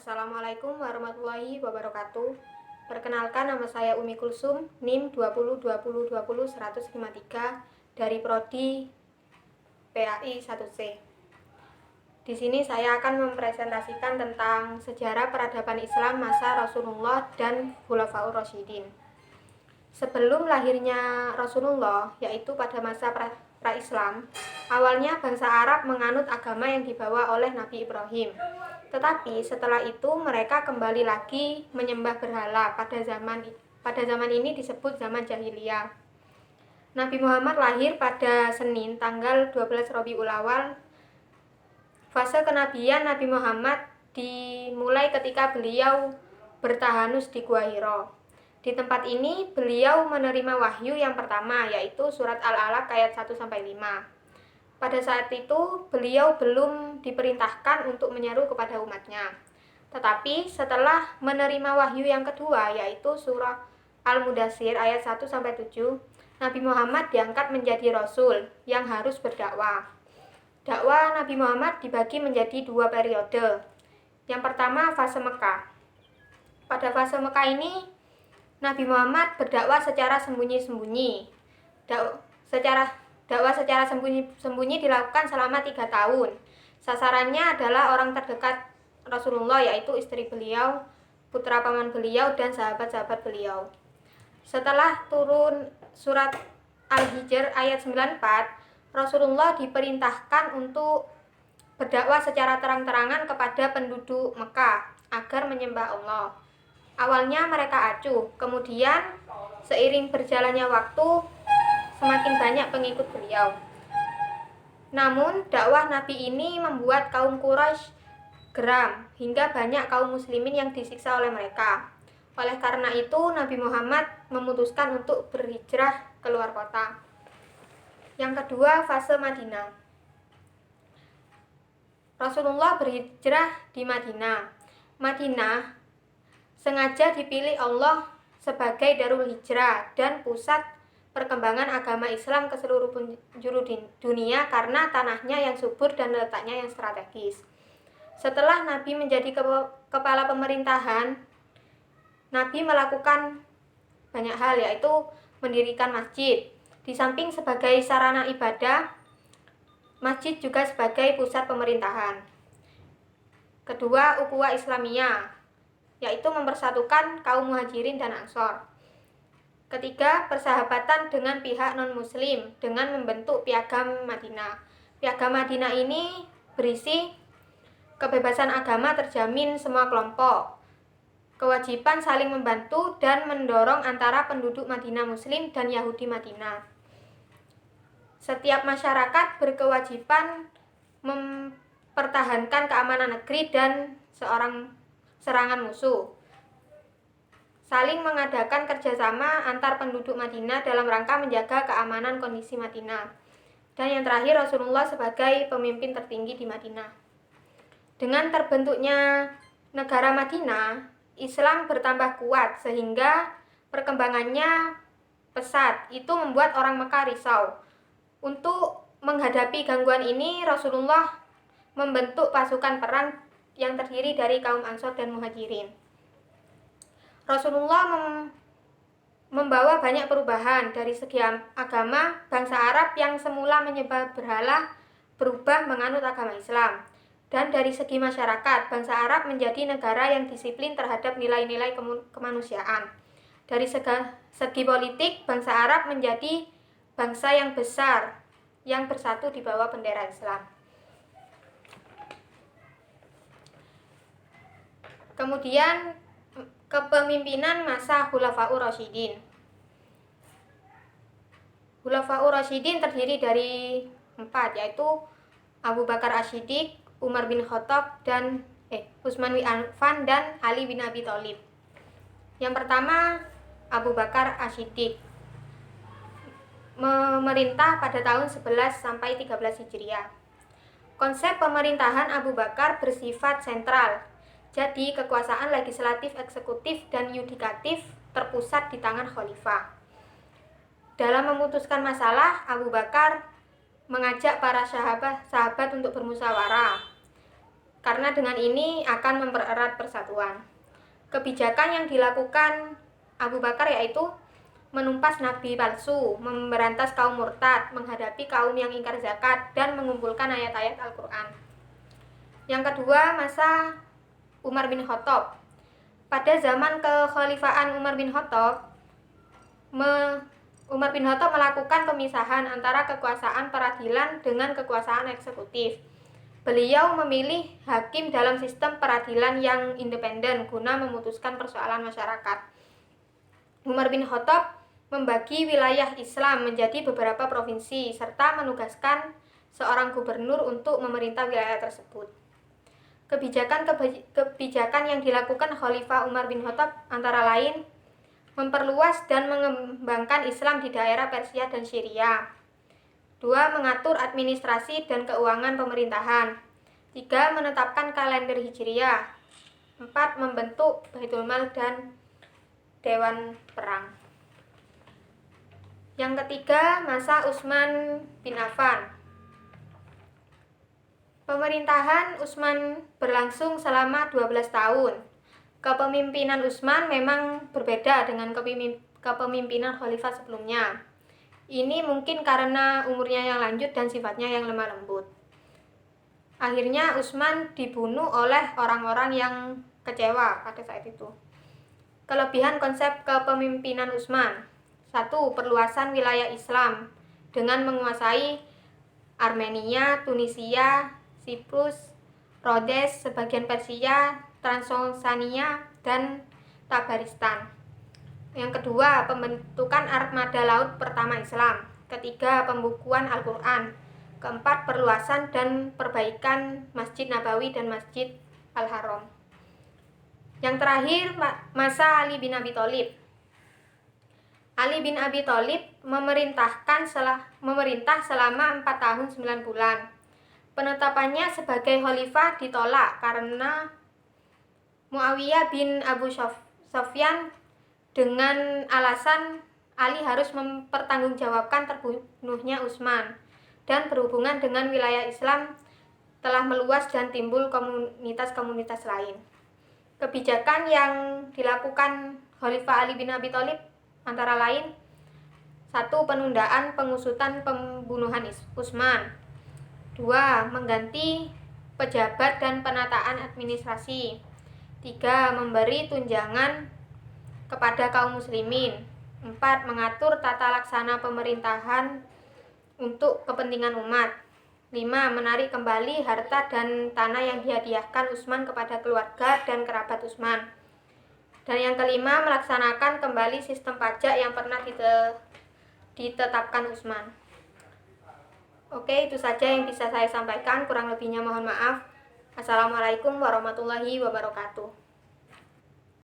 Assalamualaikum warahmatullahi wabarakatuh. Perkenalkan, nama saya Umi Kulsum, NIM 20202020-153 dari Prodi PAI 1C. Di sini saya akan mempresentasikan tentang sejarah peradaban Islam masa Rasulullah dan Khulafaur Rasyidin. Sebelum lahirnya Rasulullah, yaitu pada masa pra-Islam, awalnya bangsa Arab menganut agama yang dibawa oleh Nabi Ibrahim. Tetapi setelah itu mereka kembali lagi menyembah berhala. Pada zaman ini disebut zaman jahiliyah. Nabi Muhammad lahir pada Senin tanggal 12 Rabiul Awal. Fase kenabian Nabi Muhammad dimulai ketika beliau bertahanus di Gua Hira. Di tempat ini beliau menerima wahyu yang pertama, yaitu surat Al-Alaq ayat 1-5. Pada saat itu beliau belum diperintahkan untuk menyeru kepada umatnya. Tetapi setelah menerima wahyu yang kedua, yaitu surah Al-Mudaththir ayat 1-7, Nabi Muhammad diangkat menjadi Rasul yang harus berdakwah. Dakwah Nabi Muhammad dibagi menjadi dua periode. Yang pertama, fase Mekah. Pada fase Mekah ini, Nabi Muhammad berdakwah secara sembunyi-sembunyi. Dakwah secara sembunyi dilakukan selama 3 tahun. Sasarannya adalah orang terdekat Rasulullah, yaitu istri beliau, putra paman beliau, dan sahabat-sahabat beliau. Setelah turun surat Al-Hijr ayat 94, Rasulullah diperintahkan untuk berdakwah secara terang-terangan kepada penduduk Mekah agar menyembah Allah. Awalnya mereka acuh, kemudian seiring berjalannya waktu, semakin banyak pengikut beliau. Namun dakwah Nabi ini membuat kaum Quraisy geram, hingga banyak kaum muslimin yang disiksa oleh mereka. Oleh karena itu Nabi Muhammad memutuskan untuk berhijrah keluar kota. Yang kedua, fase Madinah. Rasulullah berhijrah di Madinah. Madinah sengaja dipilih Allah sebagai darul hijrah dan pusat perkembangan agama Islam ke seluruh penjuru dunia karena tanahnya yang subur dan letaknya yang strategis. Setelah Nabi menjadi kepala pemerintahan, Nabi melakukan banyak hal, yaitu mendirikan masjid. Di samping sebagai sarana ibadah, masjid juga sebagai pusat pemerintahan. Kedua, ukhuwah Islamiyah, yaitu mempersatukan kaum muhajirin dan ansor. Ketiga, persahabatan dengan pihak non-muslim dengan membentuk Piagam Madinah. Piagam Madinah ini berisi kebebasan agama terjamin semua kelompok, kewajiban saling membantu dan mendorong antara penduduk Madinah Muslim dan Yahudi Madinah. Setiap masyarakat berkewajiban mempertahankan keamanan negeri dan serangan musuh. Saling mengadakan kerjasama antar penduduk Madinah dalam rangka menjaga keamanan kondisi Madinah. Dan yang terakhir, Rasulullah sebagai pemimpin tertinggi di Madinah. Dengan terbentuknya negara Madinah, Islam bertambah kuat sehingga perkembangannya pesat. Itu membuat orang Mekah risau. Untuk menghadapi gangguan ini, Rasulullah membentuk pasukan perang yang terdiri dari kaum Ansor dan Muhajirin. Rasulullah membawa banyak perubahan. Dari segi agama, bangsa Arab yang semula menyembah berhala berubah menganut agama Islam. Dan dari segi masyarakat, bangsa Arab menjadi negara yang disiplin terhadap nilai-nilai kemanusiaan. Dari segi politik, bangsa Arab menjadi bangsa yang besar yang bersatu di bawah bendera Islam. Kemudian kepemimpinan masa Khulafaur Rasyidin. Khulafaur Rasyidin terdiri dari 4, yaitu Abu Bakar As-Siddiq, Umar bin Khattab, dan Utsman bin Affan dan Ali bin Abi Thalib. Yang pertama, Abu Bakar As-Siddiq memerintah pada tahun 11-13 Hijriah. Konsep pemerintahan Abu Bakar bersifat sentral. Jadi, kekuasaan legislatif, eksekutif, dan yudikatif terpusat di tangan khalifah. Dalam memutuskan masalah, Abu Bakar mengajak para sahabat untuk bermusyawarah. karena dengan ini akan mempererat persatuan. Kebijakan yang dilakukan Abu Bakar yaitu menumpas nabi palsu, memberantas kaum murtad, menghadapi kaum yang ingkar zakat, dan mengumpulkan ayat-ayat Al-Quran. Yang kedua, masa Umar bin Khattab. Pada zaman kekhalifahan Umar bin Khattab melakukan pemisahan antara kekuasaan peradilan dengan kekuasaan eksekutif. Beliau memilih hakim dalam sistem peradilan yang independen guna memutuskan persoalan masyarakat. Umar bin Khattab membagi wilayah Islam menjadi beberapa provinsi serta menugaskan seorang gubernur untuk memerintah wilayah tersebut. Kebijakan yang dilakukan Khalifah Umar bin Khattab antara lain memperluas dan mengembangkan Islam di daerah Persia dan Syria. 2. Mengatur administrasi dan keuangan pemerintahan. 3. Menetapkan kalender Hijriah. 4. Membentuk Baitul Mal dan Dewan Perang. Yang ketiga, masa Utsman bin Affan. Pemerintahan Utsman berlangsung selama 12 tahun. Kepemimpinan Utsman memang berbeda dengan kepemimpinan khalifah sebelumnya. Ini mungkin karena umurnya yang lanjut dan sifatnya yang lemah lembut. Akhirnya Utsman dibunuh oleh orang-orang yang kecewa pada saat itu. Kelebihan konsep kepemimpinan Utsman. 1. Perluasan wilayah Islam dengan menguasai Armenia, Tunisia, Siprus, Rhodes, sebagian Persia, Transoxania, dan Tabaristan. Yang kedua, pembentukan armada laut pertama Islam. Ketiga, pembukuan Al-Quran. Keempat, perluasan dan perbaikan Masjid Nabawi dan Masjid Al-Haram. Yang terakhir, masa Ali bin Abi Thalib. Ali bin Abi Thalib memerintah selama 4 tahun 9 bulan. Penetapannya sebagai khalifah ditolak karena Muawiyah bin Abu Sufyan dengan alasan Ali harus mempertanggungjawabkan terbunuhnya Utsman dan berhubungan dengan wilayah Islam telah meluas dan timbul komunitas-komunitas lain. Kebijakan yang dilakukan Khalifah Ali bin Abi Thalib antara lain: 1. Penundaan pengusutan pembunuhan Utsman. 2. Mengganti pejabat dan penataan administrasi. 3. Memberi tunjangan kepada kaum muslimin. 4. Mengatur tata laksana pemerintahan untuk kepentingan umat. 5. Menarik kembali harta dan tanah yang dihadiahkan Utsman kepada keluarga dan kerabat Utsman. Dan yang kelima, melaksanakan kembali sistem pajak yang pernah ditetapkan Utsman. Oke, itu saja yang bisa saya sampaikan. Kurang lebihnya mohon maaf. Assalamualaikum warahmatullahi wabarakatuh.